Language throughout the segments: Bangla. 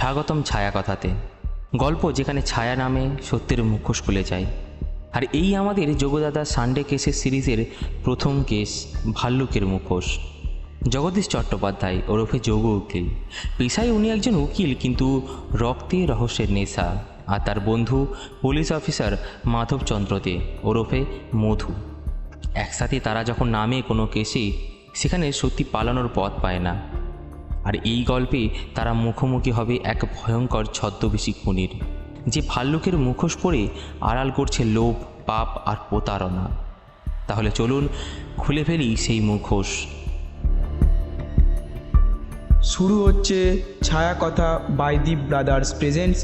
স্বাগতম ছায়া কথাতে, গল্প যেখানে ছায়া নামে সত্যের মুখোশ খুলে যায়। আর এই আমাদের যোগদাদা সানডে কেসের সিরিজের প্রথম কেস, ভাল্লুকের মুখোশ। জগদীশ চট্টোপাধ্যায় ওরফে যোগ উকিল, পেশায় উনি একজন উকিল, কিন্তু রক্তে রহস্যের নেশা। আর তার বন্ধু পুলিশ অফিসার মাধবচন্দ্র দে ওরফে মধু। একসাথে তারা যখন নামে কোনো কেসে, সেখানে সত্যি পালানোর পথ পায় না। আর এই গল্পে তারা মুখোমুখি হবে এক ভয়ঙ্কর ছদ্মবেশী খুনির, যে ভাল্লুকের মুখোশ পরে আড়াল করছে লোভ, পাপ আর প্রতারণা। তাহলে চলুন খুলে ফেলি সেই মুখোশ। শুরু হচ্ছে Chhaya Katha by the Brothers presents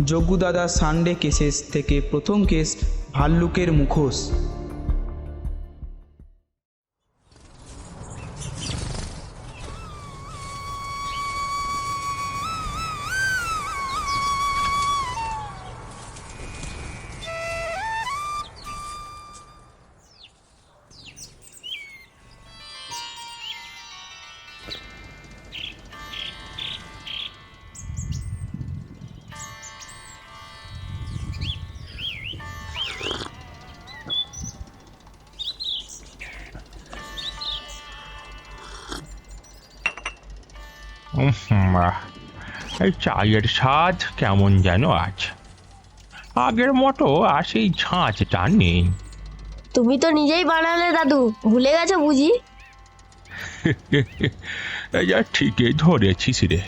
Jogudada Sunday cases থেকে প্রথম কেস, ভাল্লুকের মুখোশ। আহ, এই চায়ের স্বাদ কেমন যেন আজ, আগের মতো আর সেই ঝাঁঝটা নেই। তুমি তো নিজেই বানালে দাদু, ভুলে গেছো বুঝি? এই যা ঠিকই ধরেছিস রে,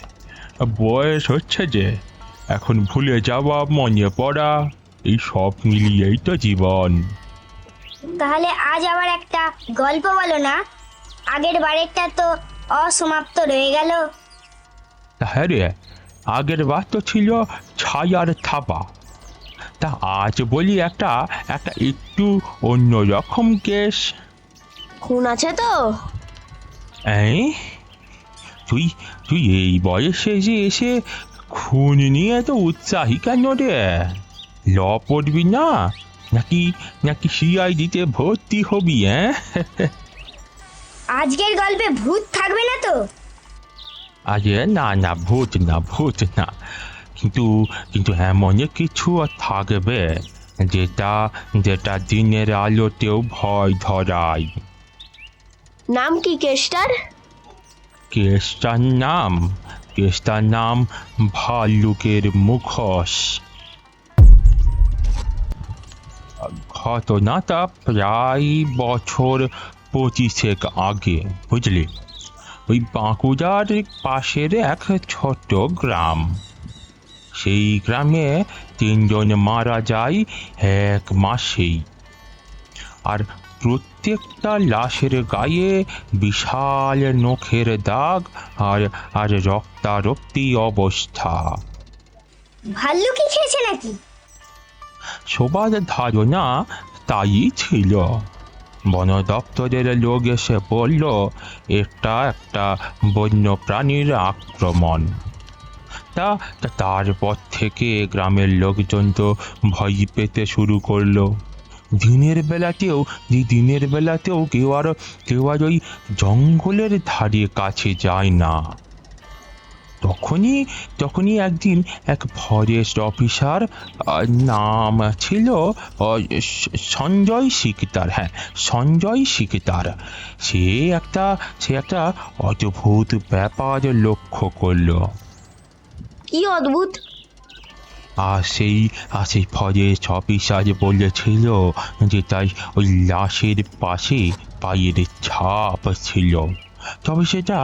বয়স হচ্ছে যে, এখন ভুলে যাওয়া, মনে পড়া, এই সব মিলিয়েই তো জীবন। তাহলে আজ আবার একটা গল্প বলো না, আগের বারেরটা তো অসমাপ্ত রয়ে গেল। হ্যাঁ রে, আগের বার তো ছিল ছায়ার থাবা, তা আজ বলি একটা একটা একটু অন্যরকম কেস। খুন আছে তো? এই তুই তুই এই বয়সে যে এসে খুন নিয়ে তো উৎসাহী কেন রে? ল পড়বি না, নাকি নাকি সিআইডিতে ভর্তি হবি? আজকের গল্পে ভূত থাকবে না তো? আরে না না, ভূত না, ভূত না, কিন্তু কিন্তু এমন কিছু থাকবে যেটা যেটা দিনের আলোতেও ভয় ধরায়। নাম কি কেসটার? কেসটার নাম ভাল্লুকের মুখোশ। ঘটনাটা প্রায় বছর 25 আগে, বুঝলি? ওই বাঁকুড়ার পাশের এক ছোট্ট গ্রাম। সেই গ্রামে 3 জন মারা যায় এক মাসেই, আর প্রত্যেকটা লাশের গায়ে বিশাল নখের দাগ আর আর রক্তারক্তি অবস্থা। ভাল্লুকি খেয়েছে নাকি? সবার ধারণা তাই ছিল। বন দপ্তরের লোক এসে বলল এটা একটা বন্য প্রাণীর আক্রমণ। তারপর থেকে গ্রামের লোকজন তো ভয় পেতে শুরু করলো। দিনের বেলাতেও কেউ আর ওই জঙ্গলের ধারে কাছে যায় না। তখনই একদিন এক ফরেস্ট অফিসার, নাম ছিল সঞ্জয় শিকদার, সঞ্জয় শিকদার, সে একটা অদ্ভুত ব্যাপার লক্ষ্য করলো। কি অদ্ভুত? আর সেই ফরেস্ট অফিসার বলেছিল যে তাই ওই লাশের পাশে পায়ের ছাপ ছিল, তবে সেটা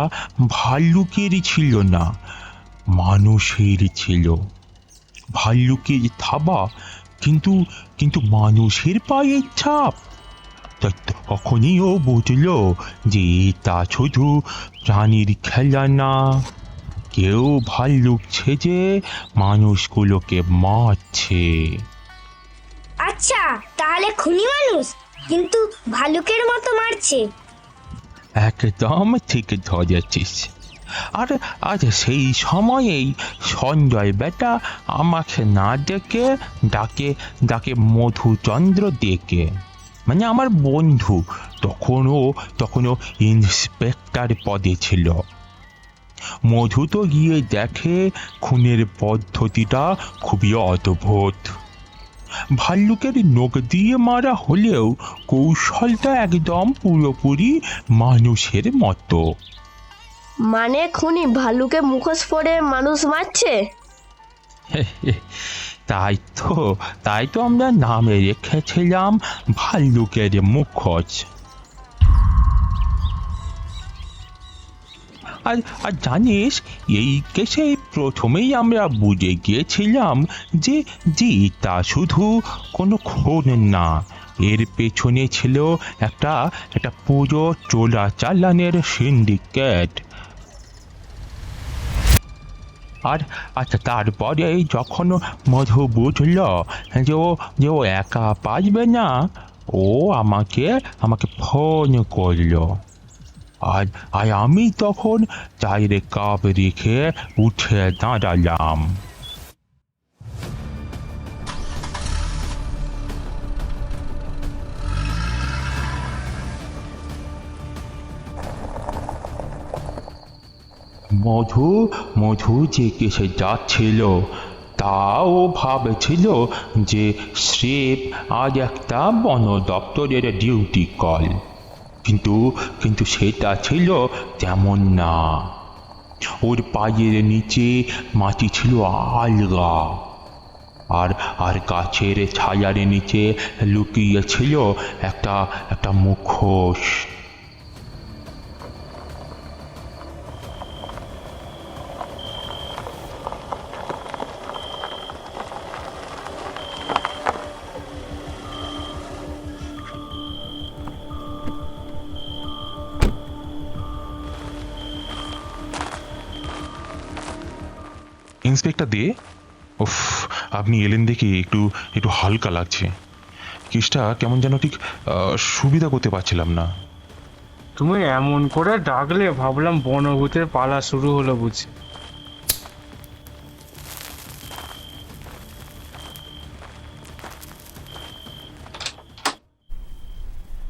ভাল্লুকেরই ছিল না, মানুষের ছিল। ভাল্লুকের থাবা, কিন্তু কিন্তু মানুষের পায়ের ছাপ। তখনই ও বুঝলো যে তা শুধু প্রাণীর খেলা না, কেউ ভাল্লুক ছেজে মানুষগুলোকে মারছে। আচ্ছা, তাহলে খুনি মানুষ, কিন্তু ভাল্লুকের মতো মারছে। একদম ঠিক ধরেছিস। আর আজ সেই সময়েই সঞ্জয় বেটা আমাকে না ডেকে ডাকে মধুচন্দ্র ডেকে, মানে আমার বন্ধু। তখনও ইন্সপেক্টর পদে ছিল। মধু তো গিয়ে দেখে খুনের পদ্ধতিটা খুবই অদ্ভুত। ভাল্লুকের নখ দিয়ে মারা হলেও কৌশলটা একদম পুরোপুরি মানুষের মতো। মানে খুনি ভালুকে মুখোশ পরে মানুষ মারছে? তাই তো আমরা নামে রেখেছিলাম ভাল্লুকের মুখোশ। আর জানিস, এই কেসে প্রথমেই আমরা বুঝে গিয়েছিলাম যে এটা শুধু কোনো খুন না, এর পেছনে ছিল একটা পুরো চোরাচালানের সিন্ডিকেট। আর আচ্ছা, তারপরে যখন মধু বুঝল যে ও একা পারবে না, ও আমাকে ফোন করলো। আর আমি তখন চায়ের কাপ রেখে উঠে দাঁড়ালাম। মধু যে কেসে যাচ্ছিল তাও ভাবছিল যে স্রেফ আজ একটা বন দপ্তরের ডিউটি কল, কিন্তু সেটা ছিল তেমন না। ওর পায়ের নিচে মাটি ছিল আলগা, আর গাছের ছায়ার নিচে লুকিয়ে ছিল একটা মুখোশ। ইন্সপেক্টর দে, উফ, আপনি এলেন দেখে একটু হালকা লাগছে। কেসটা কেমন যেন ঠিক সুবিধা করতে পারছিলাম না। তুমি এমন করে ডাকলে ভাবলাম বনভূতের পালা শুরু হলো বুঝি।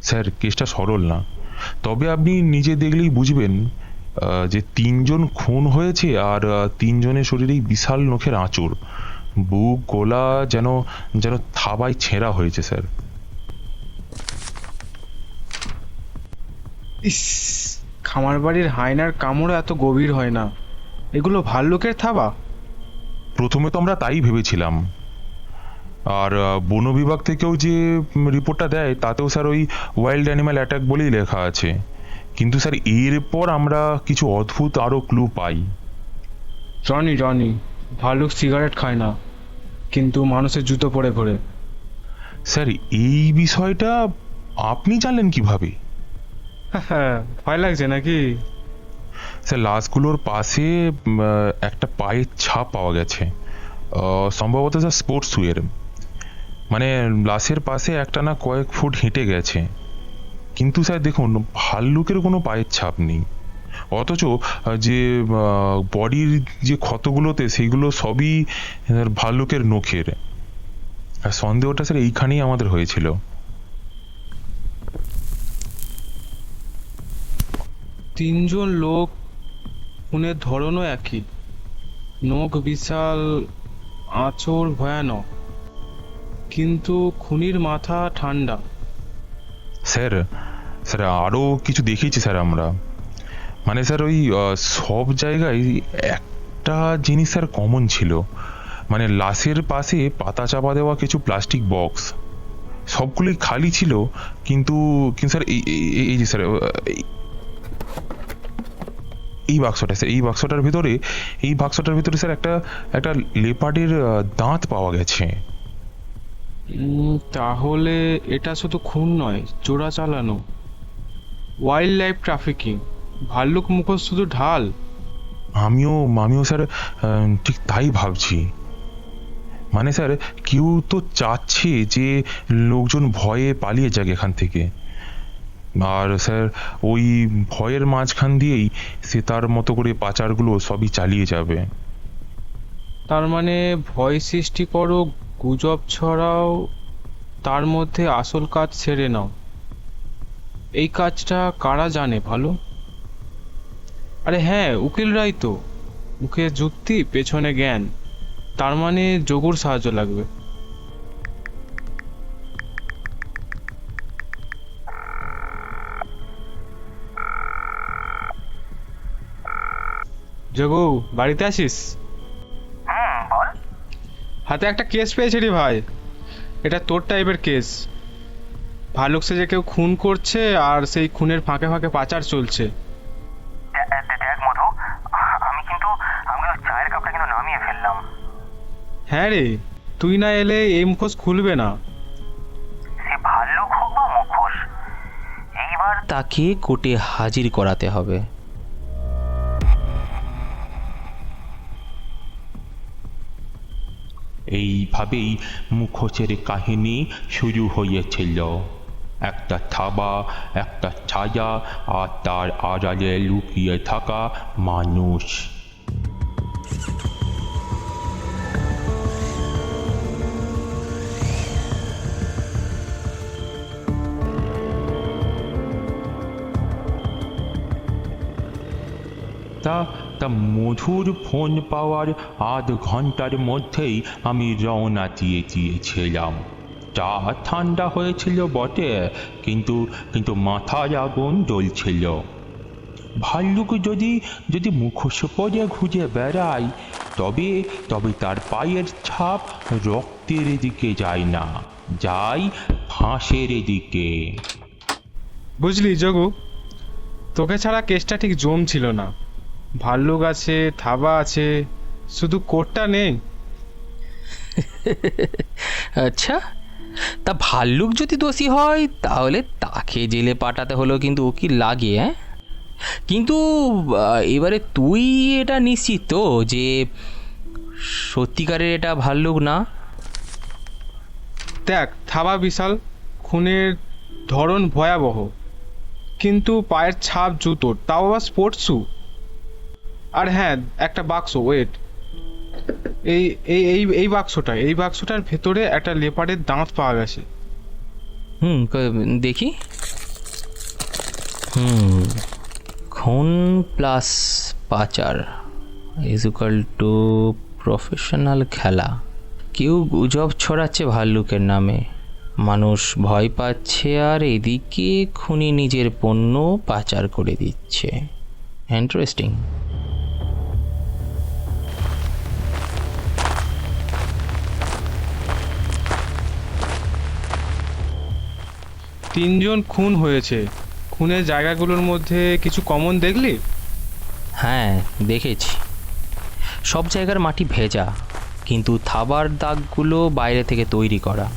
স্যার, কেসটা সরল না, তবে আপনি নিজে দেখলেই বুঝবেন যে 3 জন খুন হয়েছে, আর 3 জনের শরীরেই বিশাল নখের আঁচড়, বুক গলা যেন থাবায় ছেঁড়া হয়েছে স্যার। ইস, খামার বাড়ির হায়নার কামড় এত গভীর হয় না, এগুলো ভাল্লুকের থাবা। প্রথমে তো আমরা তাই ভেবেছিলাম, আর বন বিভাগ থেকেও যে রিপোর্টটা দেয় তাতেও স্যার ওই ওয়াইল্ড অ্যানিম্যাল অ্যাটাক বলেই লেখা আছে। কিন্তু স্যার এরপর আমরা কিছু অদ্ভুত আরও ক্লু পাই। জানি ভাল্লুক সিগারেট খায় না, কিন্তু মানুষের জুতো পরে ঘোরে। স্যার, এই বিষয়টা আপনি জানলেন কিভাবে? হ্যাঁ, ভয় লাগছে নাকি? স্যার, লাশগুলোর পাশে একটা পায়ের ছাপ পাওয়া গেছে, সম্ভবত স্যার স্পোর্টস শুয়ের। মানে লাশের পাশে একটা না কয়েক ফুট হেঁটে গেছে, কিন্তু স্যার দেখুন, ভাল্লুকের কোনো পায়ের ছাপ নেই। অথচ যে বডির যে ক্ষতগুলোতে সেইগুলো সবই ভাল্লুকের নখের। আর সন্দেহটা স্যার এইখানেই আমাদের হয়েছিল। তিনজন লোক, খুনের ধরনও একই, নখ বিশাল, আঁচড় ভয়ানক, কিন্তু খুনির মাথা ঠান্ডা। স্যার আরও কিছু দেখেছি স্যার আমরা। মানে স্যার ওই সব জায়গায় একটা জিনিস স্যার কমন ছিল, মানে লাশের পাশে পাতা চাপা দেওয়া কিছু প্লাস্টিক বক্স, সবগুলোই খালি ছিল, কিন্তু স্যার এই যে স্যার এই বাক্সটার ভিতরে স্যার একটা লেপার্ডের দাঁত পাওয়া গেছে। তাহলে এটা শুধু খুন নয়, চোরা চালানো, ওয়াইল্ড লাইফ ট্রাফিকিং। ভাল্লুক মুখোশ শুধু ঢাল। আমিও স্যার ঠিক তাই ভাবছি। মানে স্যার, কেউ তো চাচ্ছে যে লোকজন ভয়ে পালিয়ে যাক এখান থেকে, আর স্যার ওই ভয়ের মাঝখান দিয়েই সে তার মতো করে পাচারগুলো সবই চালিয়ে যাবে। তার মানে ভয় সৃষ্টি করো, গুজব ছড়াও, তার মধ্যে আসল কাজ সেরে নাও। এই কাজটা কারা জানে ভালো? আরে হ্যাঁ, উকিলরাই তো। মুখে যুক্তি, পেছনে জ্ঞান। তার মানে যোগুর সাহায্য লাগবে। যোগু, বাড়িতে আসিস? হাতে একটা কেস পেয়েছি রে ভাই। এটা তোর টাইপের কেস। ভালুক সেজে কেউ খুন করছে, আর সেই খুনের ফাঁকে ফাঁকে পাচার চলছে। দেখ মধু, আমি কিন্তু চায়ের কাপটা কিন্তু নামিয়ে ফেললাম। হ্যাঁ রে, তুই না এলে এই মুখোশ খুলবে না। সে ভাল্লুক হোক বা মুখোশ, এইবার তাকে কোর্টে হাজির করাতে হবে। এইভাবেই মুখোশের কাহিনী শুরু হয়েছিল। একটা থাবা, একটা ছায়া, আর তার আড়ালে লুকিয়ে থাকা মানুষ। তা তা মধুর ফোন পাওয়ার আধ ঘন্টার মধ্যেই আমি রওনা দিয়ে দিয়েছিলাম। চা ঠান্ডা হয়েছিল বটে, কিন্তু কিন্তু মাথায় আগুন জ্বলছিল। ভাল্লুক যদি যদি মুখোশ পরে ঘুরে বেড়ায়, তবে তবে তার পায়ের ছাপ রক্তের দিকে যায় না, যায় ফাঁসের দিকে। বুঝলি যোগু, তোকে ছাড়া কেসটা ঠিক জমছিল না। ভাল্লুক আছে, থাবা আছে, শুধু কোটটা নেই। আচ্ছা, তা ভাল্লুক যদি দোষী হয় তাহলে তাকে জেলে পাঠাতে হলো, কিন্তু ও কি লাগে? হ্যাঁ, কিন্তু এবারে তুই এটা নিশ্চিত তো যে সত্যিকারের এটা ভাল্লুক না? দেখ, থাবা বিশাল, খুনের ধরন ভয়াবহ, কিন্তু পায়ের ছাপ জুতোর, তাও আবার স্পোর্টস শু। আর হ্যাঁ, একটা বাক্স, ওয়েট, এই এই এই এই বাক্সটার ভেতরে একটা লেপার্ডের দাঁত পাওয়া গেছে। দেখি। খুন প্লাস পাচার ইজুকাল টু প্রফেশনাল খেলা। কেউ গুজব ছড়াচ্ছে ভাল্লুকের নামে, মানুষ ভয় পাচ্ছে, আর এদিকে খুনি নিজের পণ্য পাচার করে দিচ্ছে। ইন্টারেস্টিং। তিনজন খুন হয়েছে। খুনের জায়গাগুলোর মধ্যে কিছু কমন দেখলি? হ্যাঁ, দেখেছি। সব জায়গার মাটি ভেজা, কিন্তু থাবার দাগগুলো বাইরে থেকে তৈরি করা,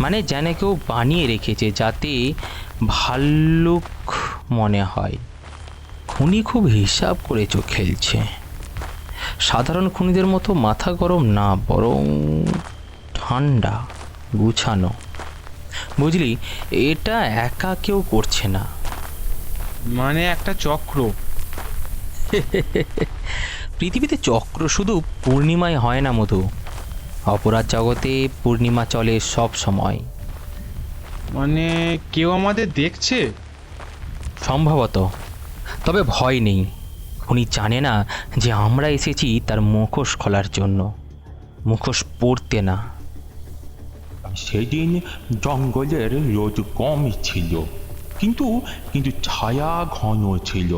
মানে যেন কেউ বানিয়ে রেখেছে যাতে ভাল্লুক মনে হয়। খুনি খুব হিসাব করে খেলছে। সাধারণ খুনিদের মতো মাথা গরম না, বরং ঠান্ডা, গুছানো। বুঝলি, এটা একা কেউ করছে না। মানে একটা চক্র। পৃথিবীতে চক্র শুধু পূর্ণিমায় হয় না মধু, অপরাধ জগতে পূর্ণিমা চলে সব সময়। মানে কেউ আমাদের দেখছে? সম্ভবত, তবে ভয় নেই। উনি জানে না যে আমরা এসেছি তার মুখোশ খোলার জন্য, মুখোশ পরতে না। সেদিন জঙ্গলের রোদ কম ছিল, কিন্তু কিন্তু ছায়া ঘন ছিল।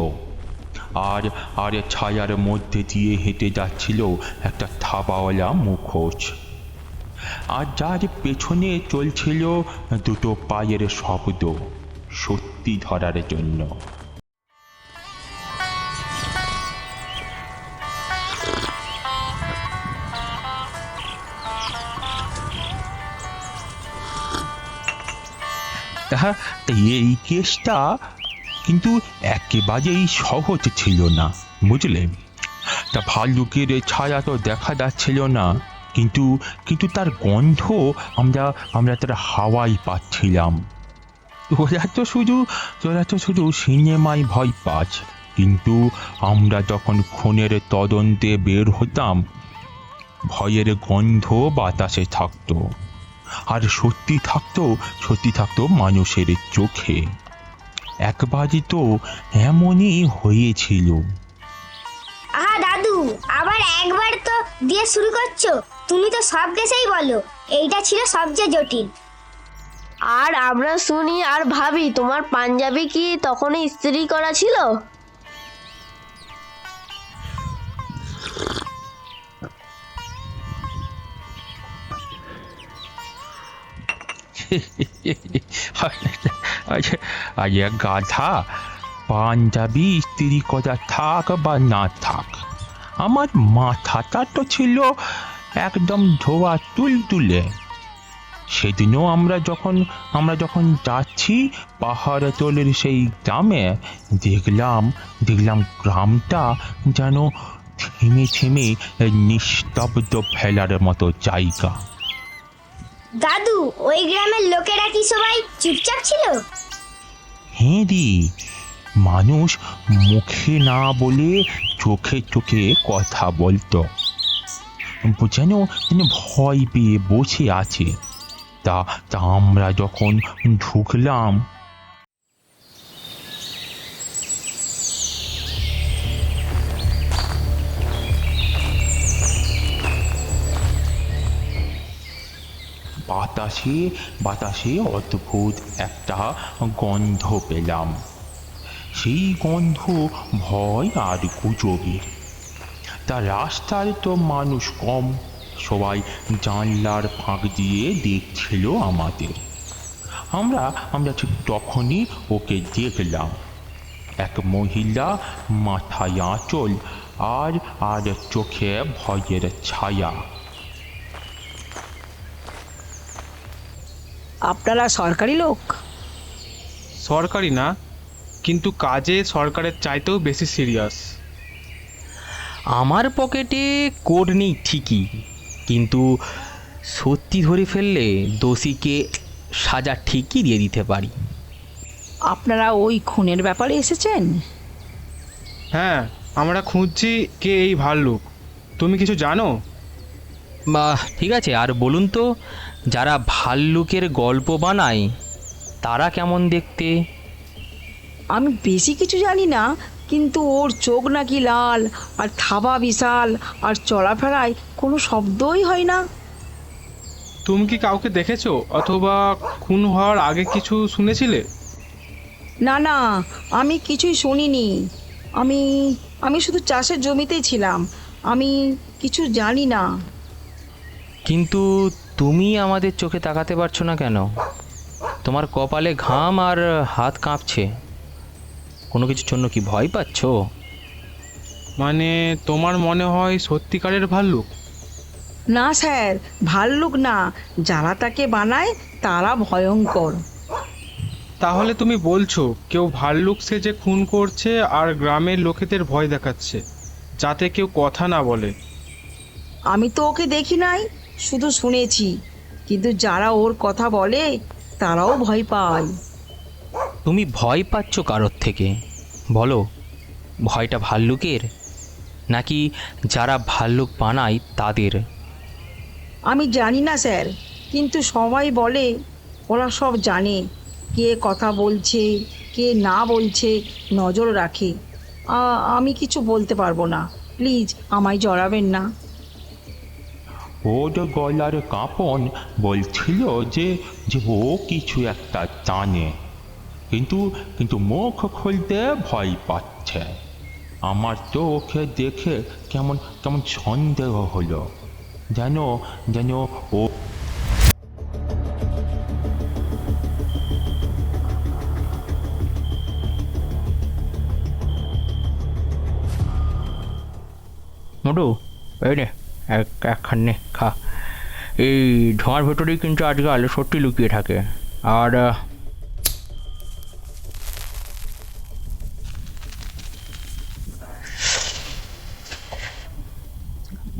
আর আর ছায়ার মধ্যে দিয়ে হেঁটে যাচ্ছিল একটা থাবাওয়ালা মুখোশ, আর যার পেছনে চলছিল দুটো পায়ের শব্দ, সত্যি ধরার জন্য। এই কেসটা কিন্তু একেবারেই সহজ ছিল না, বুঝলে। তা ভাল্লুকের ছায়া তো দেখা যাচ্ছিল না, কিন্তু কিন্তু তার গন্ধ আমরা তার হাওয়াই পাচ্ছিলাম। তোরা তো শুধু সিনেমায় ভয় পাস, কিন্তু আমরা যখন খুনের তদন্তে বের হতাম, ভয়ের গন্ধ বাতাসে থাকতো, আর সত্যি থাকতো মানুষের চোখে। একবারই তো এমনই হয়েছিল। আবার একবার তো দিয়ে শুরু করছো। তুমি তো সব কেসেই বলো এইটা ছিল সবচেয়ে জটিল। আর আমরা শুনি আর ভাবি তোমার পাঞ্জাবি কি তখনই ইস্ত্রি করা ছিল? আরে গাধা, পাঞ্জাবি ইস্ত্রি করা থাক বা না থাক, আমার মাথাটা তো ছিল একদম ধোয়া তুলতুলে। সেদিনও আমরা যখন যাচ্ছি পাহাড়তলের সেই গ্রামে, দেখলাম গ্রামটা যেন থেমে থেমে নিস্তব্ধ ফেলার মতো জায়গা। দাদু, ওই গ্রামের লোকেরা কি সবাই চুপচাপ ছিল? হ্যাঁ রে, মানুষ মুখে না বলে চোখে চোখে কথা বলতো, যেন ভয় পেয়ে বসে আছে। তা আমরা যখন ঢুকলাম, বাতাসে অদ্ভুত একটা গন্ধ পেলাম। সেই গন্ধ ভয় আর গুজবের। তা রাস্তায় তো মানুষ কম, সবাই জানলার ফাঁক দিয়ে দেখছিল আমাদের। আমরা ঠিক তখনই ওকে দেখলাম, এক মহিলা, মাথায় আঁচল আর চোখে ভয়ের ছায়া। আপনারা সরকারি লোক? সরকারি না, কিন্তু কাজে সরকারের চাইতেও বেশি সিরিয়াস। আমার পকেটে কোড নেই ঠিকই, কিন্তু সত্যি ধরে ফেললে দোষীকে সাজা ঠিকই দিয়ে দিতে পারি। আপনারা ওই খুনের ব্যাপারে এসেছেন? হ্যাঁ, আমরা খুঁজছি কে এই ভাল্লুক। তুমি কিছু জানো? বাহ, ঠিক আছে, আর বলুন তো, যারা ভাল্লুকের গল্প বানায় তারা কেমন দেখতে? আমি বেশি কিছু জানি না, কিন্তু ওর চোখ নাকি লাল, আর থাবা বিশাল, আর চলাফেরায় কোনো শব্দই হয় না। তুমি কি কাউকে দেখেছো অথবা খুন হওয়ার আগে কিছু শুনেছিলে? না না, আমি কিছুই শুনিনি। আমি শুধু চাষের জমিতেই ছিলাম। আমি কিছু জানি না। কিন্তু তুমি আমাদের চোখে তাকাতে পারছো না কেন? তোমার কপালে ঘাম আর হাত কাঁপছে। কোনো কিছুর জন্য কি ভয় পাচ্ছো? মানে তোমার মনে হয় সত্যিকারের ভাল্লুক? না স্যার, ভাল্লুক না, যারা তাকে বানায় তারা ভয়ঙ্কর। তাহলে তুমি বলছো কেউ ভাল্লুক সেজে খুন করছে আর গ্রামের লোকেদের ভয় দেখাচ্ছে, যাতে কেউ কথা না বলে? আমি তো ওকে দেখি নাই, শুধু শুনেছি। কিন্তু যারা ওর কথা বলে তারাও ভয় পায়। তুমি ভয় পাচ্ছ কারোর থেকে? বলো, ভয়টা ভাল্লুকের নাকি যারা ভাল্লুক বানায় তাদের? আমি জানি না স্যার, কিন্তু সবাই বলে ওরা সব জানে, কে কথা বলছে কে না বলছে, নজর রাখে। আমি কিছু বলতে পারবো না, প্লিজ আমায় জড়াবেন না। ওর গলার কাঁপন বলছিল যে ও কিছু একটা জানে, কিন্তু মুখ খুলতে ভয় পাচ্ছে। আমার তো ওকে দেখে কেমন সন্দেহ হলো, যেন ও মোটু, এই রে একখানে খা। এই ধোঁয়ার ভেতরেই কিন্তু আজকাল সত্যি লুকিয়ে থাকে। আর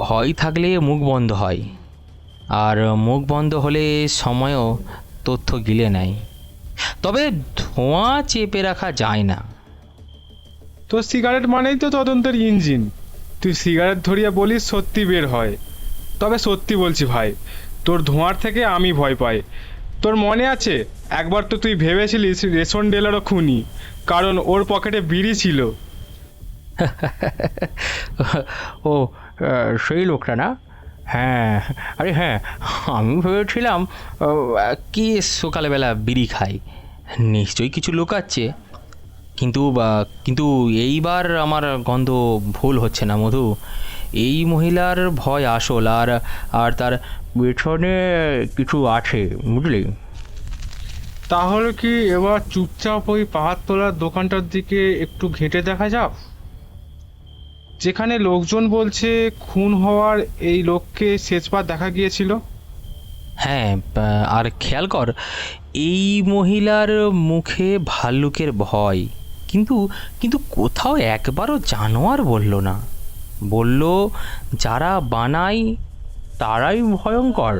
ভয় থাকলে মুখ বন্ধ হয়, আর মুখ বন্ধ হলে সময়ও তথ্য গিলে নেয়। তবে ধোঁয়া চেপে রাখা যায় না। তো সিগারেট মানেই তো তদন্তের ইঞ্জিন। তুই সিগারেট ধরিয়ে বলিস সত্যি বের হয়। তবে সত্যি বলছি ভাই, তোর ধোঁয়ার থেকে আমি ভয় পাই। তোর মনে আছে একবার তো তুই ভেবেছিলিস রেশন ডিলারও খুনি, কারণ ওর পকেটে বিড়ি ছিল। ও সেই লোকটা না? হ্যাঁ, আরে হ্যাঁ, আমি ভেবেছিলাম কি সকালবেলা বিড়ি খাই, নিশ্চয়ই কিছু লুকাচ্ছে। কিন্তু এইবার আমার গন্ধ ভুল হচ্ছে না মধু। এই মহিলার ভয় আসল, আর তার পেছনে কিছু আছে, বুঝলি? তাহলে কি এবার চুপচাপ ওই পাহাড়তলার দোকানটার দিকে একটু ঘেঁটে দেখা যাক, যেখানে লোকজন বলছে খুন হওয়ার এই লোককে শেষবার দেখা গিয়েছিল। হ্যাঁ, আর খেয়াল কর, এই মহিলার মুখে ভাল্লুকের ভয়, কিন্তু কোথাও একবারও জানোয়ার বলল না। বলল যারা বানায় তারাই ভয়ঙ্কর।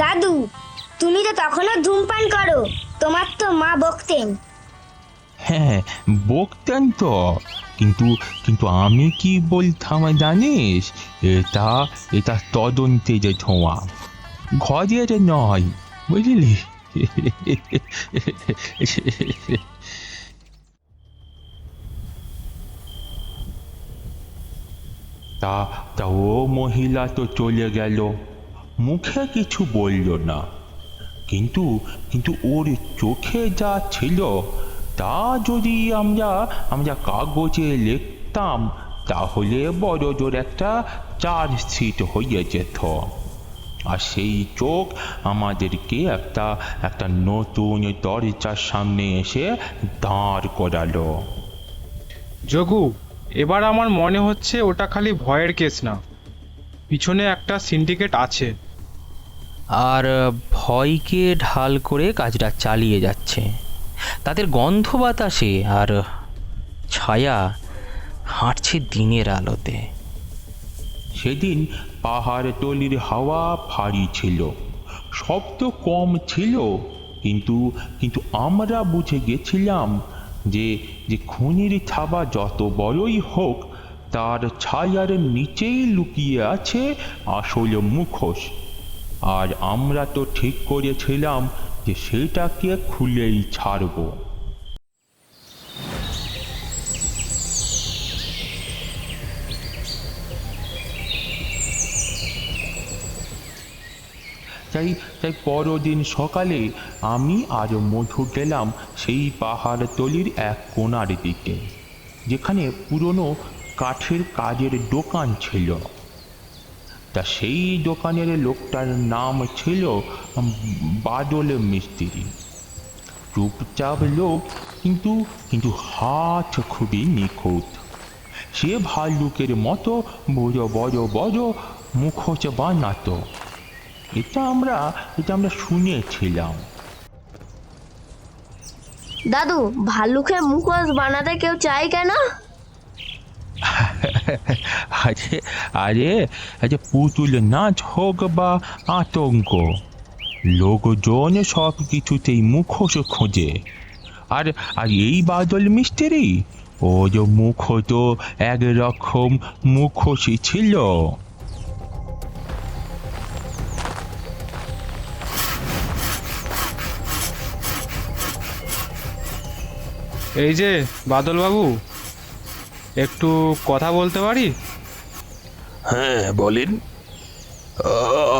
দাদু, তুমি তো তখনও ধূমপান করো, তোমার তো মা বকতেন। হ্যাঁ, বকতেন তো, কিন্তু কিন্তু আমি কি বলতাম জানিস? এটা এটা তদন্তে যে ধোঁয়া, ঘরের নয়, বুঝলি? তা তা ও মহিলা তো চলে গেল, মুখে কিছু বলল না, কিন্তু কিন্তু ওর চোখে যা ছিল তা যদি আমরা আমরা কাগজে লিখতাম তাহলে বড় জোর একটা চার্জশিট হয়ে যেত। আর সেই চোখ আমাদেরকে একটা একটা নতুন দরজার সামনে এসে দাঁড় করালো। যোগু, এবার আমার মনে হচ্ছে ওটা খালি ভয়ের কেস না, পিছনে একটা সিন্ডিকেট আছে। আর ভয়কে ঢাল করে কাজটা চালিয়ে যাচ্ছে। তাদের গন্ধ বাতাসে আর ছায়া হাঁটছে দিনের আলোতে। সেদিন পাহাড়তলির হাওয়া ভারী ছিল, শব্দ কম ছিল, কিন্তু কিন্তু আমরা বুঝে গেছিলাম যে যে খুনির থাবা যত বড়ই হোক, তার ছায়ার নিচেই লুকিয়ে আছে আসল মুখোশ। আর আমরা তো ঠিক করেছিলাম যে সেটাকে খুলেই ছাড়বো। তাই তাই পরদিন সকালে আমি আর মধু গেলাম সেই পাহাড়তলির এক কোণার দিকে, যেখানে পুরনো কাঠের কাজের দোকান ছিল। তা সেই দোকানের লোকটার নাম ছিল বাদল মিস্ত্রি। চুপচাপ লোক, কিন্তু কিন্তু হাত খুবই নিখুঁত। সে ভাল্লুকের মতো বড় বড় বড় মুখোশ বানাতো। এটা আমরা শুনেছিলাম। দাদু, ভাল্লুকের মুখোশ বানাতে কেউ চায় কেন? আরে আরে আরে পুতুল নাচ হোক বা আতঙ্ক, লোকজন সব কিছুতেই মুখোশ খোঁজে। আর আর এই বাদল মিস্ত্রি, ও যে মুখো তো একরকম মুখোশই ছিল। এই যে বাদলবাবু, একটু কথা বলতে পারি? হ্যাঁ বলেন।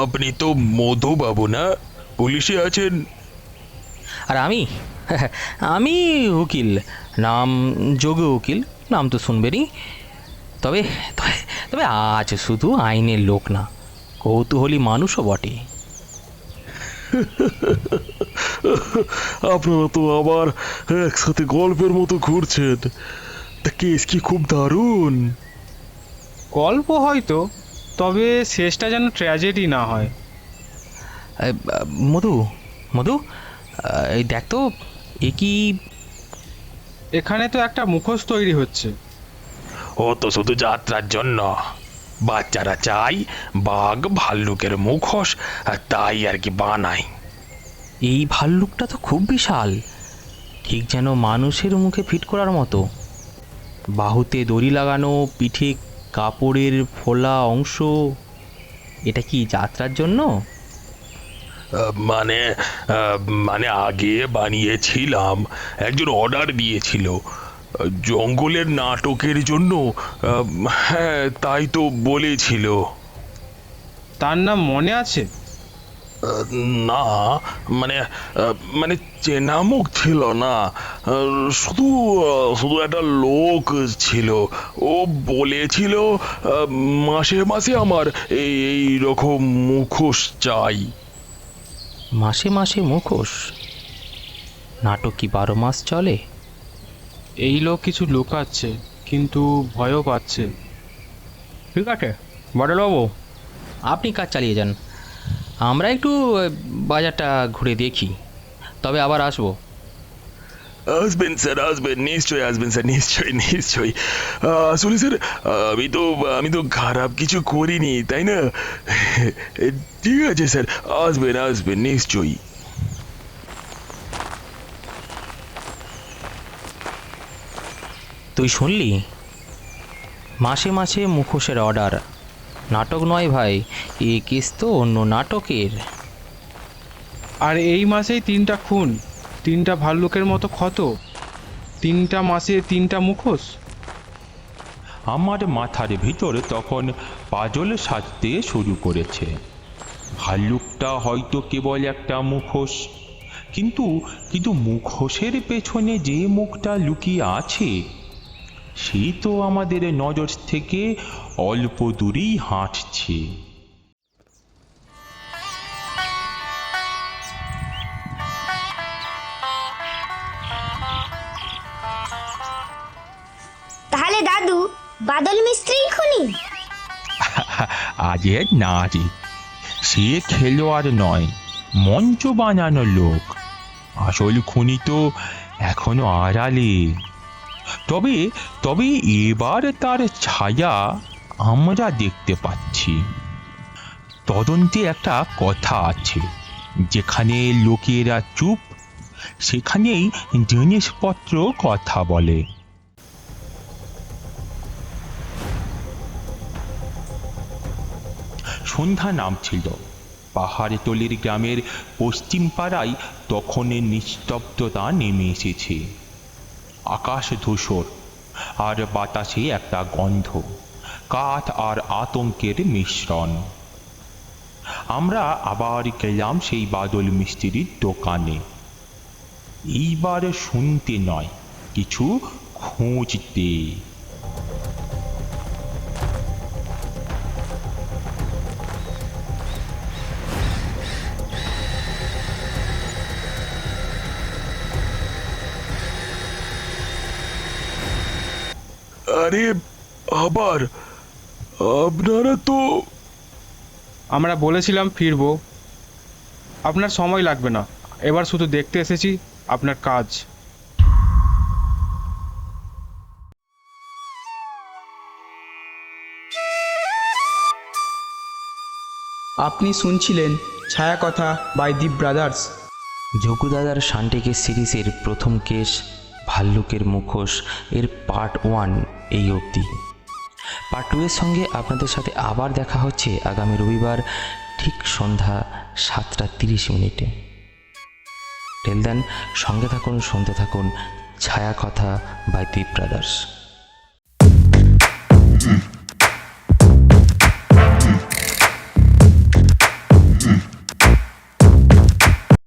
আপনি তো মধুবাবু না? পুলিশে আছেন? আর আমি উকিল, নাম যোগী উকিল, নাম তো শুনবেনই। তবে তবে তবে আজ শুধু আইনের লোক না, কৌতূহলী মানুষও বটে। আপনারা তো আবার একসাথে গল্পের মতো ঘুরছেন। তা কেস কি খুব দারুণ? গল্প হয়তো, তবে শেষটা যেন ট্র্যাজেডি না হয়। মধু মধু, এই দেখ তো, এ কি? এখানে তো একটা মুখোশ তৈরি হচ্ছে। ও তো শুধু যাত্রার জন্য। বাচ্চারা চাই বাঘ ভাল্লুকের মুখোশ, আর তাই আর কি বানায়। এই ভাল্লুকটা তো খুব বিশাল, ঠিক যেন মানুষের মুখে ফিট করার মতো। বাহুতে দড়ি লাগানো, পিঠে কাপড়ের ফোলা অংশ। এটা কি যাত্রার জন্য? মানে মানে আগে বানিয়েছিলাম, একজন অর্ডার দিয়েছিল জঙ্গলের নাটকের জন্য। হ্যাঁ, তাই তো বলেছিল। তার নাম মনে আছে? না, মানে মানে চেনা মুখ ছিল না, শুধু শুধু একটা লোক ছিল। ও বলেছিল মাসে মাসে আমার এই রকম মুখোশ চাই। মাসে মাসে মুখোশ? নাটক কি 12 মাস চলে? এই লোক কিছু লুকাচ্ছে, কিন্তু ভয়ও পাচ্ছে। ঠিক আছে বড়বাবু, আপনি কাজ চালিয়ে যান, আমরা একটু বাজারটা ঘুরে দেখি, তবে আবার আসবো। আসবেন স্যার, আসবেন, নিশ্চয়ই আসবেন স্যার, নিশ্চয়ই নিশ্চয়ই। আসলে স্যার, আমি তো খারাপ কিছু করিনি, তাই না? ঠিক আছে স্যার, আসবেন আসবেন নিশ্চয়ই। তুই শুনলি? মাসে মাসে মুখোশের অর্ডার। নাটক নয় ভাই, এ কেস তো অন্য নাটকের। আর এই মাসেই 3টা খুন, 3টা ভাল্লুকের মতো ক্ষত, 3টা মাসে 3টা মুখোশ। আমার মাথার ভিতর তখন পাজল সাজতে শুরু করেছে। ভাল্লুকটা হয়তো কেবল একটা মুখোশ, কিন্তু কিন্তু মুখোশের পেছনে যে মুখটা লুকিয়ে আছে সে তো আমাদের নজর থেকে অল্প দূরেই হাঁটছে। তাহলে দাদু বাদল মিস্ত্রি খুনি? আজে না রে, সে খেলোয়াড় নয়, মঞ্চ বানানো লোক। আসল খুনি তো এখনো আড়ালে। তবে তবে এবার তার ছায়া আমরা দেখতে পাচ্ছি। তদন্তে একটা কথা আছে, যেখানে লোকেরা চুপ সেখানেই জিনিসপত্র কথা বলে। সন্ধ্যা নামছিল। পাহাড়তলির গ্রামের পশ্চিম পাড়ায় তখন নিস্তব্ধতা নেমে এসেছে। আকাশ ধূসর, আর বাতাসে একটা গন্ধ, কাঠ আর আতঙ্কের মিশ্রণ। আমরা আবার গেলাম সেই বাদল মিস্ত্রির দোকানে। এইবার শুনতে নয়, কিছু খুঁজতে। আরে আবার আপনারা তো... আমরা বলেছিলাম ফিরবো, আপনার সময় লাগবে না, এবার শুধু দেখতে এসেছি আপনার কাজ। আপনি শুনছিলেন Chhaya Katha by the Brothers. যোগুদাদার সানডে কেস সিরিজের প্রথম কেস ভাল্লুকের মুখোশ এর পার্ট 1 এই অবধি। পার্ট 2 এর সঙ্গে আপনাদের সাথে আবার দেখা হচ্ছে আগামী রবিবার ঠিক সন্ধ্যা 7:30 টেল দেন সঙ্গে থাকুন, শুনতে থাকুন ছায়া কথা বাই দি ব্রাদার্স।